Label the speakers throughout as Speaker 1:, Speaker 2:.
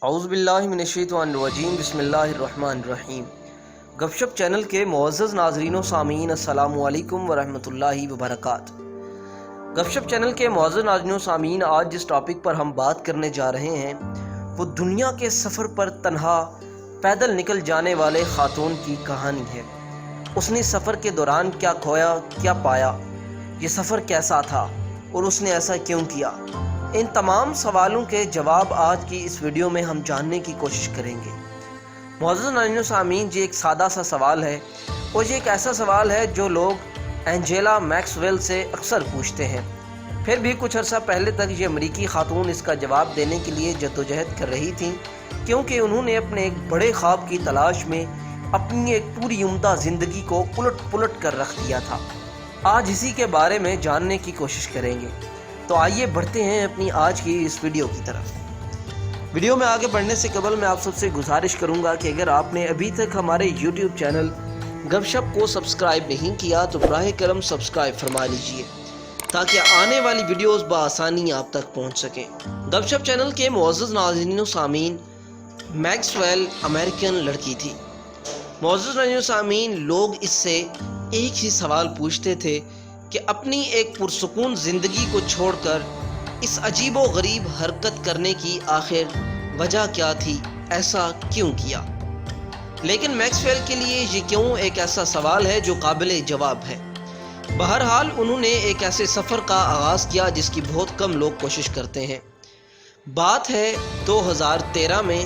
Speaker 1: اعوذ باللہ من الشیطان الرجیم بسم اللہ الرحمن الرحیم۔ گپ شپ چینل کے معزز ناظرین و سامعین، السلام علیکم ورحمۃ اللہ وبرکاتہ۔ گپ شپ چینل کے معزز ناظرین و سامعین، آج جس ٹاپک پر ہم بات کرنے جا رہے ہیں وہ دنیا کے سفر پر تنہا پیدل نکل جانے والے خاتون کی کہانی ہے۔ اس نے سفر کے دوران کیا کھویا، کیا پایا، یہ سفر کیسا تھا اور اس نے ایسا کیوں کیا، ان تمام سوالوں کے جواب آج کی اس ویڈیو میں ہم جاننے کی کوشش کریں گے۔ معزز ناظرین و سامعین، یہ ایک سادہ سا سوال ہے اور یہ ایک ایسا سوال ہے جو لوگ اینجیلا میکسویل سے اکثر پوچھتے ہیں۔ پھر بھی کچھ عرصہ پہلے تک یہ امریکی خاتون اس کا جواب دینے کے لیے جدوجہد کر رہی تھیں، کیونکہ انہوں نے اپنے ایک بڑے خواب کی تلاش میں اپنی ایک پوری عمدہ زندگی کو الٹ پلٹ کر رکھ دیا تھا۔ آج اسی کے بارے میں جاننے کی کوشش کریں گے، تو آئیے بڑھتے ہیں اپنی آج کی اس ویڈیو کی طرف۔ ویڈیو میں آگے بڑھنے سے قبل میں آپ سب سے گزارش کروں گا کہ اگر آپ نے ابھی تک ہمارے یوٹیوب چینل گپ شپ کو سبسکرائب نہیں کیا تو براہ کرم سبسکرائب فرما لیجئے تاکہ آنے والی ویڈیوز بآسانی آپ تک پہنچ سکیں۔ گپ شپ چینل کے معزز ناظرین و سامعین، میکسویل امریکن لڑکی تھی۔ معزز ناظرین و سامعین، لوگ اس سے ایک ہی سوال پوچھتے تھے کہ اپنی ایک پرسکون زندگی کو چھوڑ کر اس عجیب و غریب حرکت کرنے کی آخر وجہ کیا تھی، ایسا کیوں کیا؟ لیکن میکسویل کے لیے یہ کیوں ایک ایسا سوال ہے جو قابل جواب ہے۔ بہرحال انہوں نے ایک ایسے سفر کا آغاز کیا جس کی بہت کم لوگ کوشش کرتے ہیں۔ بات ہے 2013 میں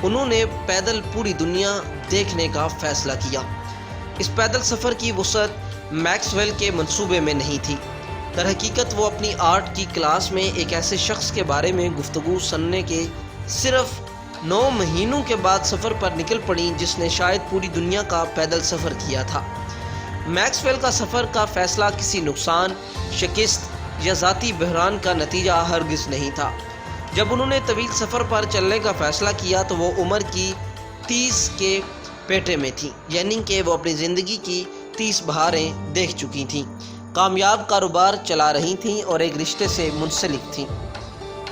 Speaker 1: انہوں نے پیدل پوری دنیا دیکھنے کا فیصلہ کیا۔ اس پیدل سفر کی وسعت میکسویل کے منصوبے میں نہیں تھی۔ در حقیقت وہ اپنی آرٹ کی کلاس میں ایک ایسے شخص کے بارے میں گفتگو سننے کے صرف 9 مہینوں کے بعد سفر پر نکل پڑیں جس نے شاید پوری دنیا کا پیدل سفر کیا تھا۔ میکسویل کا سفر کا فیصلہ کسی نقصان، شکست یا ذاتی بحران کا نتیجہ ہرگز نہیں تھا۔ جب انہوں نے طویل سفر پر چلنے کا فیصلہ کیا تو وہ عمر کی 30 کے پیٹے میں تھیں، یعنی کہ وہ اپنی زندگی کی 30 بہاریں دیکھ چکی تھیں، کامیاب کاروبار چلا رہی تھیں اور ایک رشتے سے منسلک تھیں۔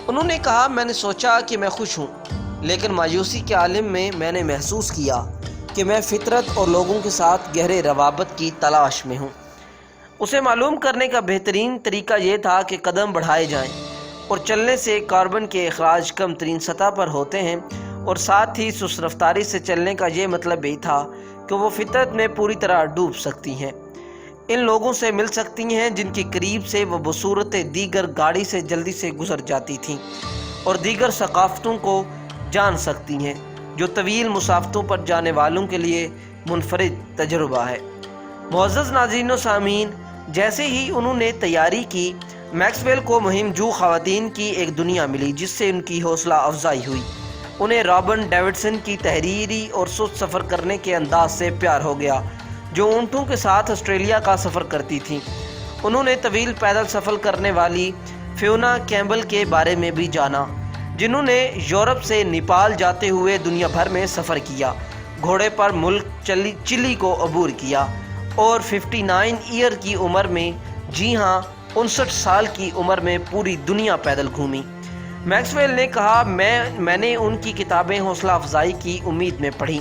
Speaker 1: انہوں نے کہا، میں نے سوچا کہ میں خوش ہوں، لیکن مایوسی کے عالم میں میں نے محسوس کیا کہ میں فطرت اور لوگوں کے ساتھ گہرے روابط کی تلاش میں ہوں۔ اسے معلوم کرنے کا بہترین طریقہ یہ تھا کہ قدم بڑھائے جائیں اور چلنے سے کاربن کے اخراج کم ترین سطح پر ہوتے ہیں، اور ساتھ ہی سست رفتاری سے چلنے کا یہ مطلب بھی تھا کہ وہ فطرت میں پوری طرح ڈوب سکتی ہیں، ان لوگوں سے مل سکتی ہیں جن کی قریب سے وہ بصورت دیگر گاڑی سے جلدی سے گزر جاتی تھیں، اور دیگر ثقافتوں کو جان سکتی ہیں جو طویل مسافتوں پر جانے والوں کے لیے منفرد تجربہ ہے۔ معزز ناظرین و سامعین، جیسے ہی انہوں نے تیاری کی، میکسویل کو مہم جو خواتین کی ایک دنیا ملی جس سے ان کی حوصلہ افزائی ہوئی۔ انہیں رابن ڈیوڈسن کی تحریری اور سست سفر کرنے کے انداز سے پیار ہو گیا، جو اونٹوں کے ساتھ آسٹریلیا کا سفر کرتی تھیں۔ انہوں نے طویل پیدل سفر کرنے والی فیونا کیمبل کے بارے میں بھی جانا، جنہوں نے یورپ سے نیپال جاتے ہوئے دنیا بھر میں سفر کیا، گھوڑے پر ملک چلی کو عبور کیا اور 59 ایئر کی عمر میں، جی ہاں 59 سال کی عمر میں پوری دنیا پیدل گھومی۔ میکسویل نے کہا، میں نے ان کی کتابیں حوصلہ افزائی کی امید میں پڑھی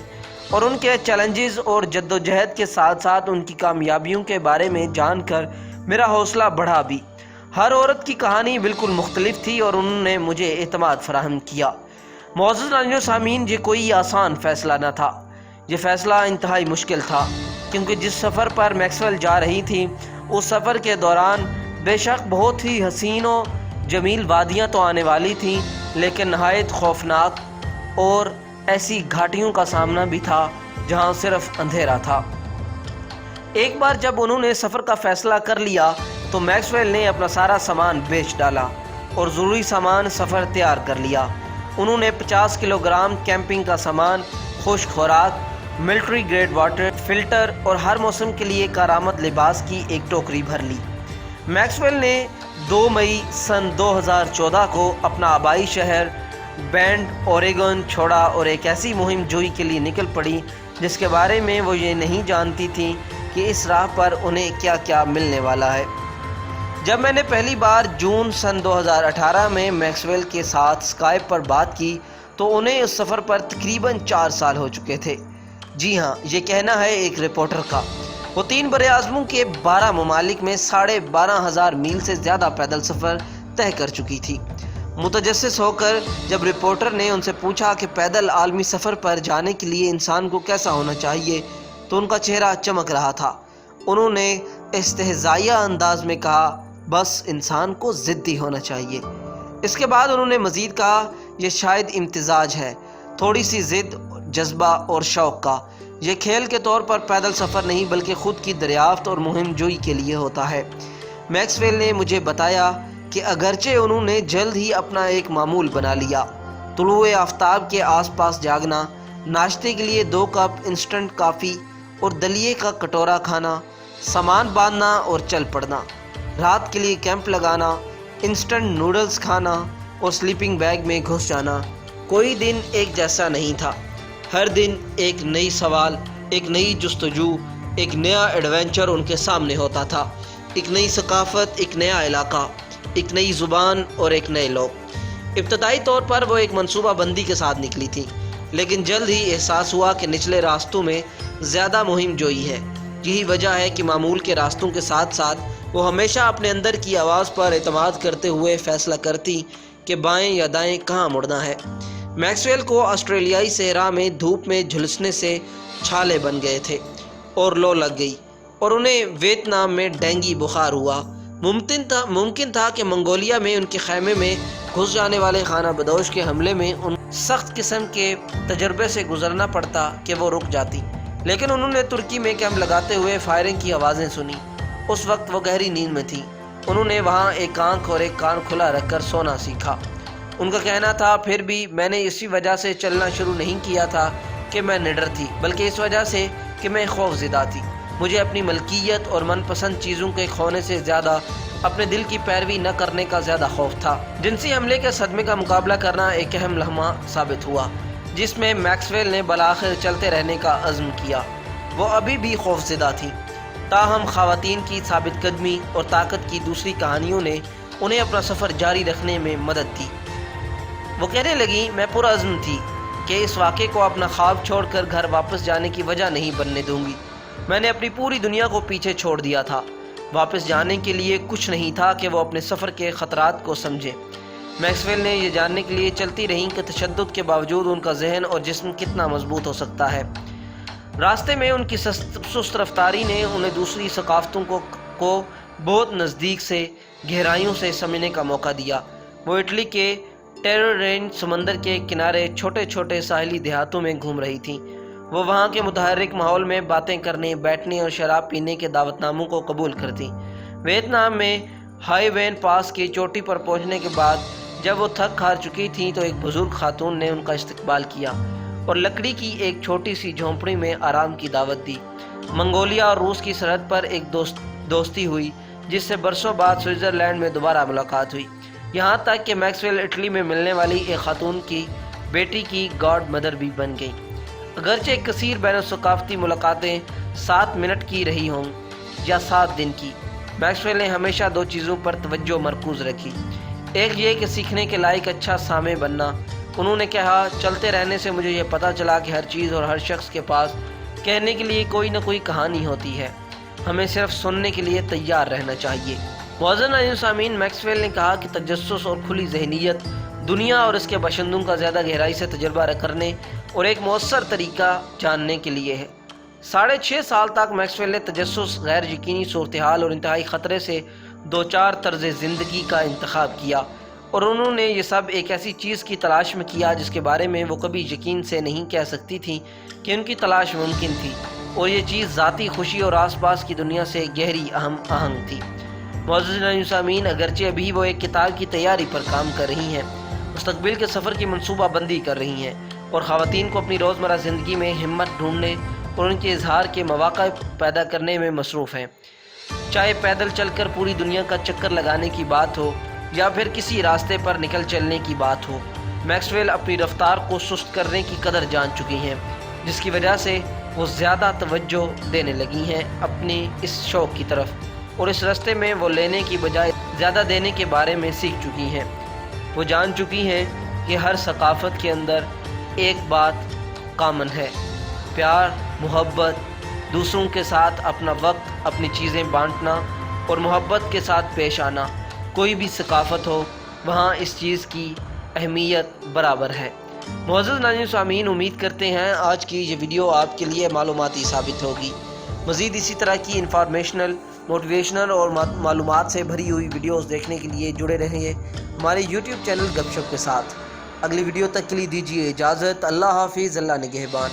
Speaker 1: اور ان کے چیلنجز اور جدوجہد کے ساتھ ساتھ ان کی کامیابیوں کے بارے میں جان کر میرا حوصلہ بڑھا بھی۔ ہر عورت کی کہانی بالکل مختلف تھی اور انہوں نے مجھے اعتماد فراہم کیا۔ معزز ناظرین و سامعین، یہ کوئی آسان فیصلہ نہ تھا، یہ فیصلہ انتہائی مشکل تھا، کیونکہ جس سفر پر میکسویل جا رہی تھی اس سفر کے دوران بے شک بہت ہی حسین و جمیل وادیاں تو آنے والی تھیں، لیکن نہایت خوفناک اور ایسی گھاٹیوں کا سامنا بھی تھا جہاں صرف اندھیرا تھا۔ ایک بار جب انہوں نے سفر کا فیصلہ کر لیا تو میکسویل نے اپنا سارا سامان بیچ ڈالا اور ضروری سامان سفر تیار کر لیا۔ انہوں نے 50 کلو گرام کیمپنگ کا سامان، خشک خوراک، ملٹری گریڈ واٹر فلٹر اور ہر موسم کے لیے کارآمد لباس کی ایک ٹوکری بھر لی۔ میکسویل نے 2 مئی سن 2014 کو اپنا آبائی شہر بینڈ اوریگون چھوڑا اور ایک ایسی مہم جوئی کے لیے نکل پڑی جس کے بارے میں وہ یہ نہیں جانتی تھی کہ اس راہ پر انہیں کیا کیا ملنے والا ہے۔ جب میں نے پہلی بار جون سن 2018 میں میکسویل کے ساتھ اسکائپ پر بات کی تو انہیں اس سفر پر تقریباً 4 سال ہو چکے تھے۔ جی ہاں، یہ کہنا ہے ایک رپورٹر کا۔ وہ 3 براعظموں کے 12 ممالک میں 12,500 میل سے زیادہ پیدل سفر طے کر چکی تھی۔ متجسس ہو کر جب رپورٹر نے ان سے پوچھا کہ پیدل عالمی سفر پر جانے کے لیے انسان کو کیسا ہونا چاہیے تو ان کا چہرہ چمک رہا تھا۔ انہوں نے استہزائیہ انداز میں کہا، بس انسان کو ضدی ہونا چاہیے۔ اس کے بعد انہوں نے مزید کہا، یہ شاید امتزاج ہے، تھوڑی سی ضد، جذبہ اور شوق کا۔ یہ کھیل کے طور پر پیدل سفر نہیں بلکہ خود کی دریافت اور مہم جوئی کے لیے ہوتا ہے۔ میکس ویل نے مجھے بتایا کہ اگرچہ انہوں نے جلد ہی اپنا ایک معمول بنا لیا، طلوع آفتاب کے آس پاس جاگنا، ناشتے کے لیے 2 کپ انسٹنٹ کافی اور دلیے کا کٹورا کھانا، سامان باندھنا اور چل پڑنا، رات کے لیے کیمپ لگانا، انسٹنٹ نوڈلز کھانا اور سلیپنگ بیگ میں گھس جانا، کوئی دن ایک جیسا نہیں تھا۔ ہر دن ایک نئی سوال، ایک نئی جستجو، ایک نیا ایڈونچر ان کے سامنے ہوتا تھا۔ ایک نئی ثقافت، ایک نیا علاقہ، ایک نئی زبان اور ایک نئے لوگ۔ ابتدائی طور پر وہ ایک منصوبہ بندی کے ساتھ نکلی تھی، لیکن جلد ہی احساس ہوا کہ نچلے راستوں میں زیادہ مہم جوئی ہے۔ یہی وجہ ہے کہ معمول کے راستوں کے ساتھ ساتھ وہ ہمیشہ اپنے اندر کی آواز پر اعتماد کرتے ہوئے فیصلہ کرتی کہ بائیں یا دائیں کہاں مڑنا ہے۔ میکس ویل کو آسٹریلیائی صحرا میں دھوپ میں جھلسنے سے چھالے بن گئے تھے اور لو لگ گئی، اور انہیں ویتنام میں ڈینگی بخار ہوا۔ ممکن تھا کہ منگولیا میں ان کے خیمے میں گھس جانے والے خانہ بدوش کے حملے میں ان سخت قسم کے تجربے سے گزرنا پڑتا کہ وہ رک جاتی، لیکن انہوں نے ترکی میں کیمپ لگاتے ہوئے فائرنگ کی آوازیں سنی۔ اس وقت وہ گہری نیند میں تھی۔ انہوں نے وہاں ایک آنکھ اور ایک کان کھلا رکھ کر سونا سیکھا۔ ان کا کہنا تھا، پھر بھی میں نے اسی وجہ سے چلنا شروع نہیں کیا تھا کہ میں نڈر تھی، بلکہ اس وجہ سے کہ میں خوف زدہ تھی۔ مجھے اپنی ملکیت اور من پسند چیزوں کے کھونے سے زیادہ اپنے دل کی پیروی نہ کرنے کا زیادہ خوف تھا۔ جنسی حملے کے صدمے کا مقابلہ کرنا ایک اہم لمحہ ثابت ہوا، جس میں میکس ویل نے بالآخر چلتے رہنے کا عزم کیا۔ وہ ابھی بھی خوف زدہ تھی، تاہم خواتین کی ثابت قدمی اور طاقت کی دوسری کہانیوں نے انہیں اپنا سفر جاری رکھنے میں مدد دی۔ وہ کہنے لگی، میں پرعزم تھی کہ اس واقعے کو اپنا خواب چھوڑ کر گھر واپس جانے کی وجہ نہیں بننے دوں گی۔ میں نے اپنی پوری دنیا کو پیچھے چھوڑ دیا تھا۔ واپس جانے کے لیے کچھ نہیں تھا کہ وہ اپنے سفر کے خطرات کو سمجھے۔ میکس ویل نے یہ جاننے کے لیے چلتی رہیں کہ تشدد کے باوجود ان کا ذہن اور جسم کتنا مضبوط ہو سکتا ہے۔ راستے میں ان کی سست رفتاری نے انہیں دوسری ثقافتوں کو بہت نزدیک سے گہرائیوں سے سمجھنے کا موقع دیا۔ وہ اٹلی کے ٹیرورین سمندر کے کنارے چھوٹے چھوٹے ساحلی دیہاتوں میں گھوم رہی تھیں۔ وہ وہاں کے متحرک ماحول میں باتیں کرنے، بیٹھنے اور شراب پینے کے دعوت ناموں کو قبول کرتیں۔ ویتنام میں ہائی وین پاس کی چوٹی پر پہنچنے کے بعد جب وہ تھک ہار چکی تھیں تو ایک بزرگ خاتون نے ان کا استقبال کیا اور لکڑی کی ایک چھوٹی سی جھونپڑی میں آرام کی دعوت دی۔ منگولیا اور روس کی سرحد پر ایک دوستی ہوئی، جس سے برسوں بعد سوئٹزرلینڈ میں دوبارہ ملاقات ہوئی، یہاں تک کہ میکس ویل اٹلی میں ملنے والی ایک خاتون کی بیٹی کی گاڈ مدر بھی بن گئی۔ اگرچہ کثیر بین الثقافتی ملاقاتیں 7 منٹ کی رہی ہوں یا 7 دن کی، میکس ویل نے ہمیشہ 2 چیزوں پر توجہ مرکوز رکھی۔ ایک یہ کہ سیکھنے کے لائق اچھا سامع بننا۔ انہوں نے کہا، چلتے رہنے سے مجھے یہ پتہ چلا کہ ہر چیز اور ہر شخص کے پاس کہنے کے لیے کوئی نہ کوئی کہانی ہوتی ہے، ہمیں صرف سننے کے لیے تیار رہنا چاہیے۔ معزز ناظرین سامعین، میکس ویل نے کہا کہ تجسس اور کھلی ذہنیت دنیا اور اس کے باشندوں کا زیادہ گہرائی سے تجربہ کرنے اور ایک مؤثر طریقہ جاننے کے لیے ہے۔ 6.5 سال تک میکس ویل نے تجسس، غیر یقینی صورتحال اور انتہائی خطرے سے دوچار طرز زندگی کا انتخاب کیا، اور انہوں نے یہ سب ایک ایسی چیز کی تلاش میں کیا جس کے بارے میں وہ کبھی یقین سے نہیں کہہ سکتی تھیں کہ ان کی تلاش ممکن تھی، اور یہ چیز ذاتی خوشی اور آس پاس کی دنیا سے گہری آہنگ تھی۔ معزز ناظرین سامعین، اگرچہ ابھی وہ ایک کتاب کی تیاری پر کام کر رہی ہیں، مستقبل کے سفر کی منصوبہ بندی کر رہی ہیں، اور خواتین کو اپنی روزمرہ زندگی میں ہمت ڈھونڈنے اور ان کے اظہار کے مواقع پیدا کرنے میں مصروف ہیں، چاہے پیدل چل کر پوری دنیا کا چکر لگانے کی بات ہو یا پھر کسی راستے پر نکل چلنے کی بات ہو۔ میکس ویل اپنی رفتار کو سست کرنے کی قدر جان چکی ہیں، جس کی وجہ سے وہ زیادہ توجہ دینے لگی ہیں اپنی اس شوق کی طرف، اور اس راستے میں وہ لینے کی بجائے زیادہ دینے کے بارے میں سیکھ چکی ہیں۔ وہ جان چکی ہیں کہ ہر ثقافت کے اندر ایک بات کامن ہے: پیار، محبت، دوسروں کے ساتھ اپنا وقت، اپنی چیزیں بانٹنا اور محبت کے ساتھ پیش آنا۔ کوئی بھی ثقافت ہو، وہاں اس چیز کی اہمیت برابر ہے۔ معزز ناظرین سامعین، امید کرتے ہیں آج کی یہ ویڈیو آپ کے لیے معلوماتی ثابت ہوگی۔ مزید اسی طرح کی انفارمیشنل، موٹیویشنل اور معلومات سے بھری ہوئی ویڈیوز دیکھنے کے لیے جڑے رہیں ہمارے یوٹیوب چینل گپ شپ کے ساتھ۔ اگلی ویڈیو تک کے لیے دیجیے اجازت۔ اللہ حافظ، اللہ نگہبان۔